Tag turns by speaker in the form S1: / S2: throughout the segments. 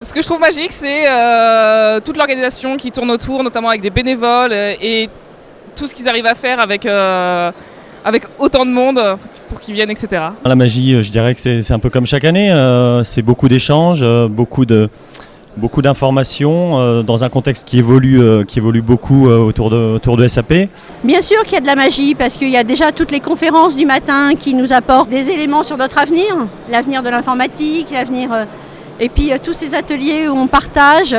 S1: Ce que je trouve magique, c'est toute l'organisation qui tourne autour, notamment avec des bénévoles et tout ce qu'ils arrivent à faire avec autant de monde pour qu'ils viennent, etc.
S2: La magie, je dirais que c'est un peu comme chaque année, c'est beaucoup d'échanges, beaucoup d'informations dans un contexte qui évolue beaucoup autour de SAP.
S3: Bien sûr qu'il y a de la magie parce qu'il y a déjà toutes les conférences du matin qui nous apportent des éléments sur notre avenir, l'avenir de l'informatique, et puis tous ces ateliers où on partage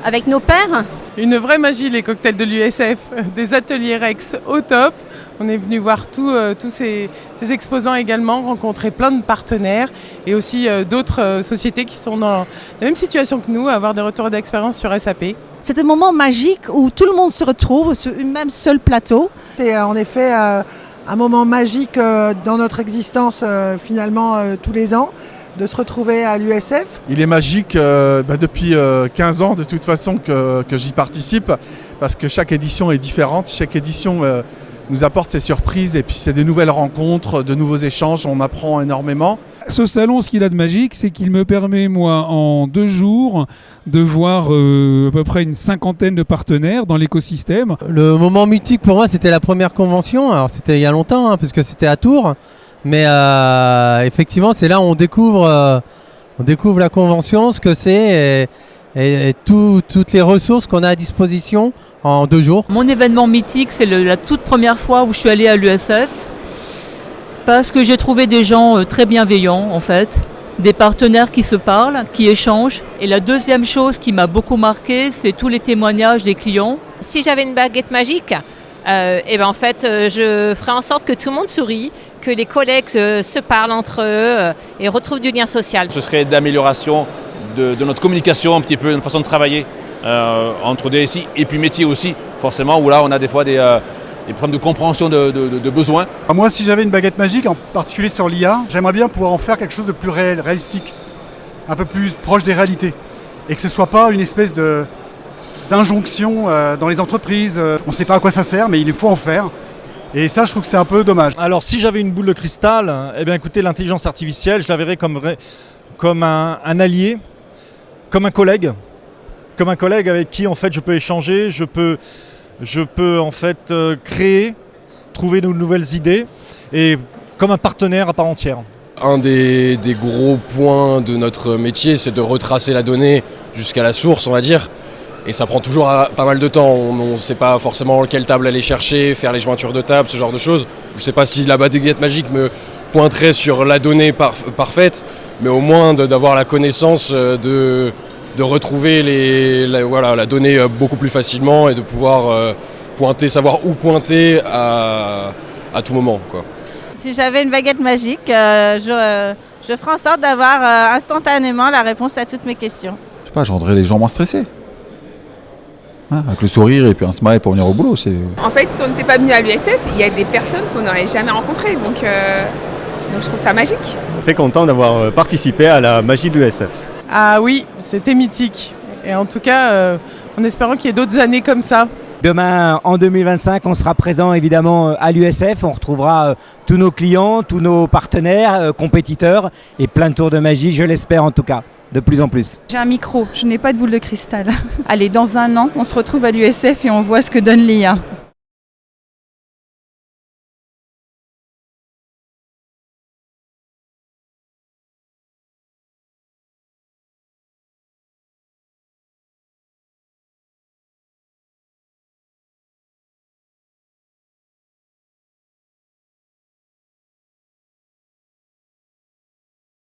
S3: avec nos pairs.
S4: Une vraie magie, les cocktails de l'USF, des ateliers Rex au top. On est venu voir tous ces exposants également, rencontrer plein de partenaires et aussi d'autres sociétés qui sont dans la même situation que nous, avoir des retours d'expérience sur SAP.
S5: C'est un moment magique où tout le monde se retrouve sur un même seul plateau.
S6: C'est en effet un moment magique dans notre existence finalement tous les ans, de se retrouver à l'USF.
S7: Il est magique depuis 15 ans de toute façon que j'y participe, parce que chaque édition est différente, chaque édition nous apporte ses surprises et puis c'est des nouvelles rencontres, de nouveaux échanges, on apprend énormément.
S8: Ce salon, ce qu'il a de magique, c'est qu'il me permet, moi, en 2 jours, de voir à peu près une 50aine de partenaires dans l'écosystème.
S9: Le moment mythique pour moi, c'était la première convention. Alors c'était il y a longtemps, puisque c'était à Tours. Mais effectivement, c'est là où on découvre la convention, ce que c'est et toutes les ressources qu'on a à disposition en 2 jours.
S10: Mon événement mythique, c'est la toute première fois où je suis allée à l'USF parce que j'ai trouvé des gens très bienveillants en fait, des partenaires qui se parlent, qui échangent. Et la deuxième chose qui m'a beaucoup marqué, c'est tous les témoignages des clients.
S11: Si j'avais une baguette magique, en fait, je ferais en sorte que tout le monde sourit, que les collègues se parlent entre eux et retrouvent du lien social.
S12: Ce serait d'amélioration de notre communication, un petit peu, notre façon de travailler entre DSI et puis métier aussi, forcément, où là on a des fois des problèmes de compréhension de besoins.
S13: Moi, si j'avais une baguette magique, en particulier sur l'IA, j'aimerais bien pouvoir en faire quelque chose de plus réalistique, un peu plus proche des réalités, et que ce ne soit pas une espèce d'injonction dans les entreprises. On ne sait pas à quoi ça sert, mais il faut en faire. Et ça, je trouve que c'est un peu dommage.
S2: Alors, si j'avais une boule de cristal, écoutez, l'intelligence artificielle, je la verrais comme un allié, comme un collègue avec qui, en fait, je peux échanger, je peux en fait créer, trouver de nouvelles idées, et comme un partenaire à part entière.
S14: Un des gros points de notre métier, c'est de retracer la donnée jusqu'à la source, on va dire. Et ça prend toujours pas mal de temps, on ne sait pas forcément quelle table aller chercher, faire les jointures de table, ce genre de choses. Je ne sais pas si la baguette magique me pointerait sur la donnée parfaite, mais au moins d'avoir la connaissance de retrouver la donnée beaucoup plus facilement et de pouvoir savoir où pointer à tout moment, quoi.
S15: Si j'avais une baguette magique, je ferais en sorte d'avoir instantanément la réponse à toutes mes questions.
S16: Je sais pas, je rendrais les gens moins stressés. Avec le sourire et puis un smile pour venir au boulot.
S1: En fait, si on n'était pas venu à l'USF, il y a des personnes qu'on n'aurait jamais rencontrées. Donc je trouve ça magique.
S2: Très content d'avoir participé à la magie de l'USF.
S4: Ah oui, c'était mythique. Et en tout cas, en espérant qu'il y ait d'autres années comme ça.
S17: Demain, en 2025, on sera présent évidemment à l'USF. On retrouvera tous nos clients, tous nos partenaires, compétiteurs et plein de tours de magie, je l'espère en tout cas. De plus en plus.
S18: J'ai un micro, je n'ai pas de boule de cristal. Allez, dans 1 an, on se retrouve à l'USF et on voit ce que donne l'IA.